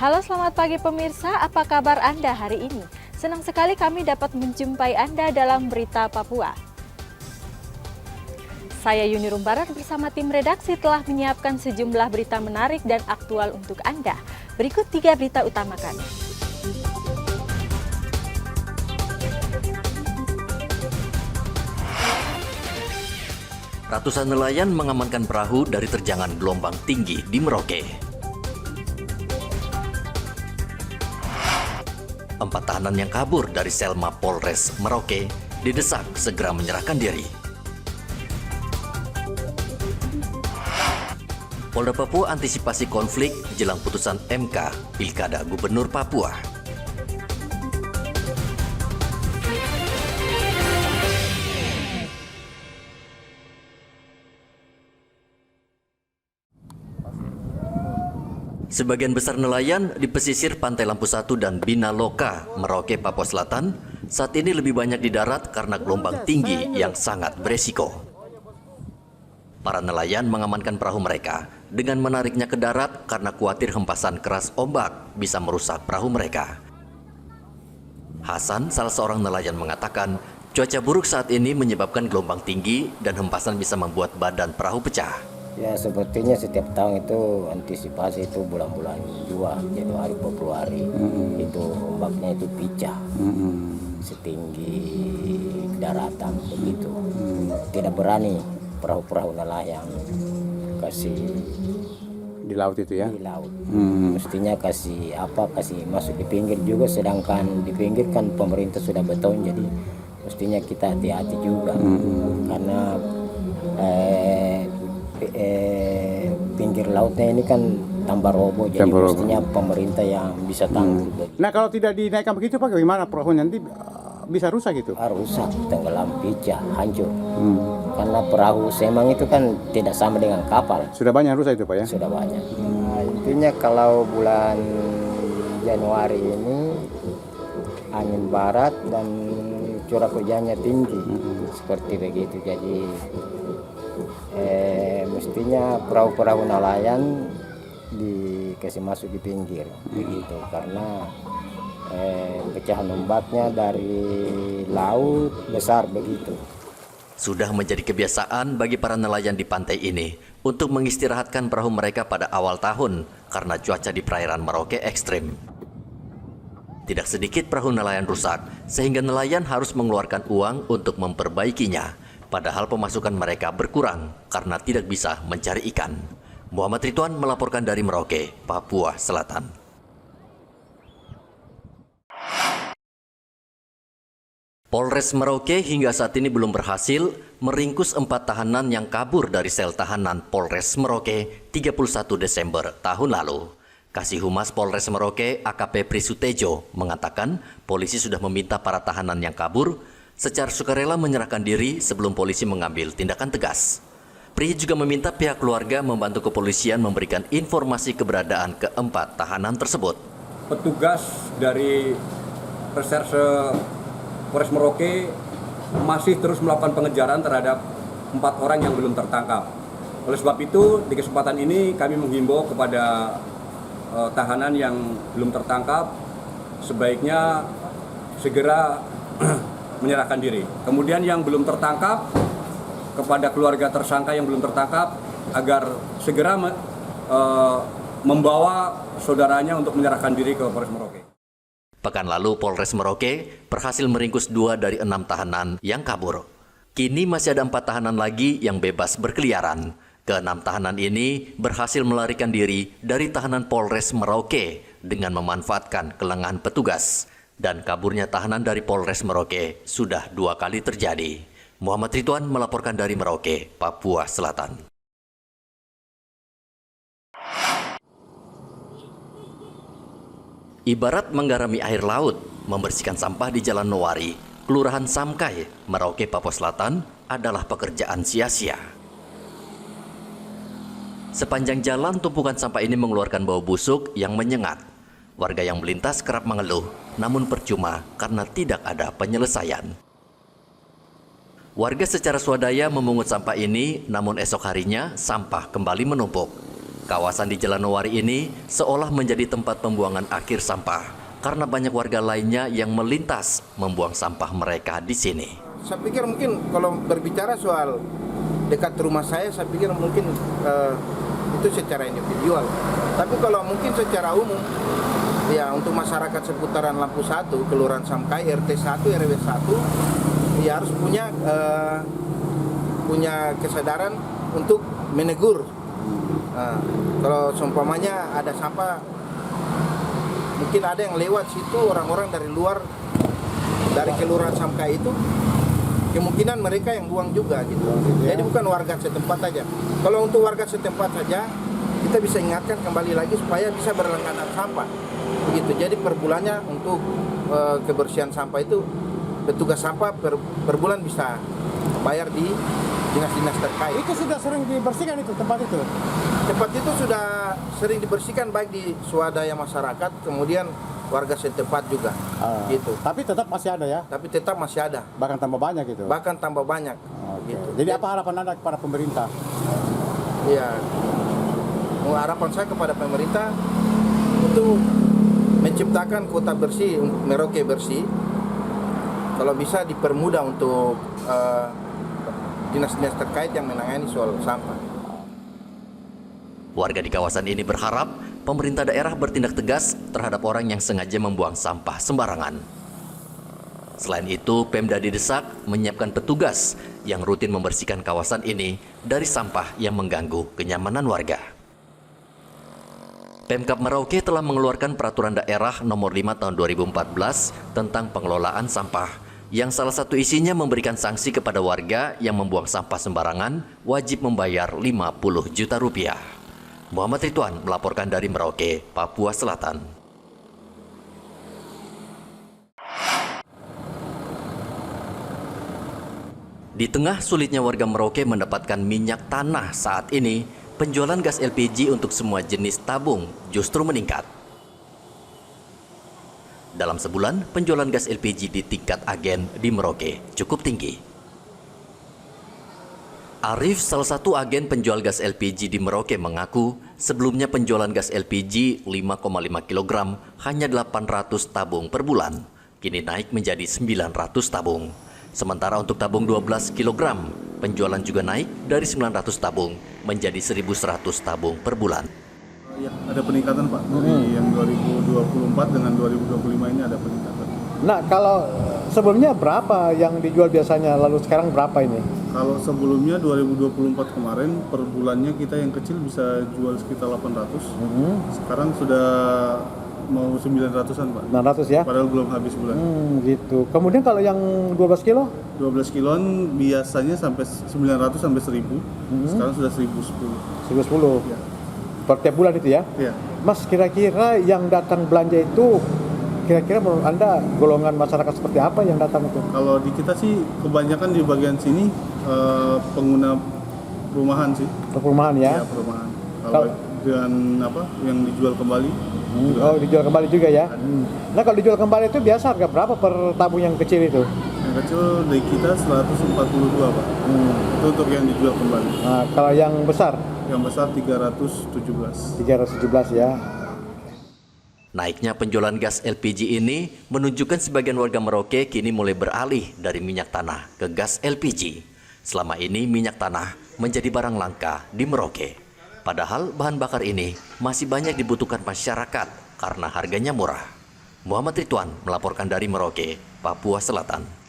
Halo, selamat pagi pemirsa, apa kabar Anda hari ini? Senang sekali kami dapat menjumpai Anda dalam Berita Papua. Saya Yuni Rumbaran bersama tim redaksi telah menyiapkan sejumlah berita menarik dan aktual untuk Anda. Berikut 3 berita utama kami. Ratusan nelayan mengamankan perahu dari terjangan gelombang tinggi di Merauke. 4 tahanan yang kabur dari sel Mapolres Merauke didesak segera menyerahkan diri. Polda Papua antisipasi konflik jelang putusan MK Pilkada Gubernur Papua. Sebagian besar nelayan di pesisir Pantai Lampu Satu dan Bina Loka, Merauke, Papua Selatan, saat ini lebih banyak di darat karena gelombang tinggi yang sangat beresiko. Para nelayan mengamankan perahu mereka dengan menariknya ke darat karena khawatir hempasan keras ombak bisa merusak perahu mereka. Hasan, salah seorang nelayan, mengatakan cuaca buruk saat ini menyebabkan gelombang tinggi dan hempasan bisa membuat badan perahu pecah. Ya, sepertinya setiap tahun itu antisipasi itu bulan-bulan 2 Januari Februari itu ombaknya itu pecah setinggi daratan begitu. Tidak berani perahu-perahu nelayan kasih di laut itu ya. di laut. Mestinya kasih masuk di pinggir juga, sedangkan di pinggir kan pemerintah sudah beton, jadi mestinya kita hati-hati juga karena pinggir lautnya ini kan tambah roboh, jadi mestinya pemerintah yang bisa tangguh. Nah, kalau tidak dinaikkan begitu Pak, bagaimana perahu nanti bisa rusak gitu? Rusak, tenggelam, pecah, hancur. Karena perahu semang itu kan tidak sama dengan kapal. Sudah banyak rusak itu Pak ya? Sudah banyak. Nah, intinya kalau bulan Januari ini angin barat dan curah hujannya tinggi, seperti begitu. Jadi mestinya perahu-perahu nelayan dikasih masuk di pinggir begitu, karena pecahan ombaknya dari laut besar begitu. Sudah menjadi kebiasaan bagi para nelayan di pantai ini untuk mengistirahatkan perahu mereka pada awal tahun karena cuaca di perairan Merauke ekstrim. Tidak sedikit perahu nelayan rusak sehingga nelayan harus mengeluarkan uang untuk memperbaikinya. Padahal pemasukan mereka berkurang karena tidak bisa mencari ikan. Muhammad Ridwan melaporkan dari Merauke, Papua Selatan. Polres Merauke hingga saat ini belum berhasil meringkus 4 tahanan yang kabur dari sel tahanan Polres Merauke 31 Desember tahun lalu. Kasih Humas Polres Merauke AKP Prisutejo mengatakan polisi sudah meminta para tahanan yang kabur secara sukarela menyerahkan diri sebelum polisi mengambil tindakan tegas. Pri juga meminta pihak keluarga membantu kepolisian memberikan informasi keberadaan ke-4 tahanan tersebut. Petugas dari Reserse Polres Merauke masih terus melakukan pengejaran terhadap 4 orang yang belum tertangkap. Oleh sebab itu, di kesempatan ini kami menghimbau kepada tahanan yang belum tertangkap sebaiknya segera menyerahkan diri. Kemudian yang belum tertangkap, kepada keluarga tersangka yang belum tertangkap agar segera membawa saudaranya untuk menyerahkan diri ke Polres Merauke. Pekan lalu Polres Merauke berhasil meringkus 2 dari 6 tahanan yang kabur. Kini masih ada 4 tahanan lagi yang bebas berkeliaran. Ke-6 tahanan ini berhasil melarikan diri dari tahanan Polres Merauke dengan memanfaatkan kelengahan petugas. Dan kaburnya tahanan dari Polres Merauke sudah 2 kali terjadi. Muhammad Ridwan melaporkan dari Merauke, Papua Selatan. Ibarat menggarami air laut, membersihkan sampah di Jalan Nowari, Kelurahan Samkai, Merauke, Papua Selatan adalah pekerjaan sia-sia. Sepanjang jalan, tumpukan sampah ini mengeluarkan bau busuk yang menyengat. Warga yang melintas kerap mengeluh, namun percuma karena tidak ada penyelesaian. Warga secara swadaya memungut sampah ini, namun esok harinya sampah kembali menumpuk. Kawasan di Jalan Nowari ini seolah menjadi tempat pembuangan akhir sampah karena banyak warga lainnya yang melintas membuang sampah mereka di sini. Saya pikir mungkin kalau berbicara soal dekat rumah saya pikir mungkin itu secara individual. Tapi kalau mungkin secara umum, ya untuk masyarakat seputaran Lampu 1, Kelurahan Samkai, RT 1, RW 1, ya harus punya kesadaran untuk menegur. Kalau seumpamanya ada sampah, mungkin ada yang lewat situ, orang-orang dari luar, dari Kelurahan Samkai itu, kemungkinan mereka yang buang juga gitu. Jadi bukan warga setempat saja. Kalau untuk warga setempat saja, kita bisa ingatkan kembali lagi supaya bisa berlangganan sampah. Begitu. Jadi per bulannya untuk kebersihan sampah itu, petugas sampah per bulan bisa bayar di dinas-dinas terkait. Itu sudah sering dibersihkan itu tempat itu? Tempat itu sudah sering dibersihkan baik di swadaya masyarakat, kemudian warga setempat juga. Gitu. Tapi tetap masih ada ya? Tapi tetap masih ada. Bahkan tambah banyak gitu? Bahkan tambah banyak. Gitu. Jadi apa harapan Anda kepada pemerintah? Ya, harapan saya kepada pemerintah untuk menciptakan kota bersih, Merauke bersih. Kalau bisa dipermudah untuk dinas-dinas terkait yang menangani soal sampah. Warga di kawasan ini berharap pemerintah daerah bertindak tegas terhadap orang yang sengaja membuang sampah sembarangan. Selain itu, Pemda didesak menyiapkan petugas yang rutin membersihkan kawasan ini dari sampah yang mengganggu kenyamanan warga. Pemkab Merauke telah mengeluarkan peraturan daerah nomor 5 tahun 2014 tentang pengelolaan sampah, yang salah satu isinya memberikan sanksi kepada warga yang membuang sampah sembarangan wajib membayar 50 juta rupiah. Muhammad Ridwan melaporkan dari Merauke, Papua Selatan. Di tengah sulitnya warga Merauke mendapatkan minyak tanah saat ini, penjualan gas LPG untuk semua jenis tabung justru meningkat. Dalam sebulan, penjualan gas LPG di tingkat agen di Merauke cukup tinggi. Arif, salah satu agen penjual gas LPG di Merauke, mengaku sebelumnya penjualan gas LPG 5,5 kg hanya 800 tabung per bulan. Kini naik menjadi 900 tabung. Sementara untuk tabung 12 kg, penjualan juga naik dari 900 tabung menjadi 1.100 tabung per bulan. Ya, ada peningkatan Pak, dari yang 2024 dengan 2025 ini ada peningkatan. Nah, kalau sebelumnya berapa yang dijual biasanya, lalu sekarang berapa ini? Kalau sebelumnya 2024 kemarin per bulannya kita yang kecil bisa jual sekitar 800. Sekarang sudah mau 900-an Pak. 900 ya? Padahal belum habis bulan. Gitu. Kemudian kalau yang 12 kilo? 12 kiloan biasanya sampai 900 sampai 1000. Sekarang sudah 1010. 1010. Ya. Per tiap bulan itu ya? Ya. Mas, kira-kira yang datang belanja itu, kira-kira menurut Anda golongan masyarakat seperti apa yang datang itu? Kalau di kita sih kebanyakan di bagian sini pengguna perumahan sih. Perumahan ya? Ya, perumahan. Kalau dengan apa yang dijual kembali? Oh, dijual kembali juga ya? Nah, kalau dijual kembali itu biasa harga berapa per tabung yang kecil itu? Yang kecil dari kita 142 Pak. Itu untuk yang dijual kembali. Nah, kalau yang besar? Yang besar 317. 317 ya. Naiknya penjualan gas LPG ini menunjukkan sebagian warga Merauke kini mulai beralih dari minyak tanah ke gas LPG. Selama ini minyak tanah menjadi barang langka di Merauke. Padahal bahan bakar ini masih banyak dibutuhkan masyarakat karena harganya murah. Muhammad Ridwan melaporkan dari Merauke, Papua Selatan.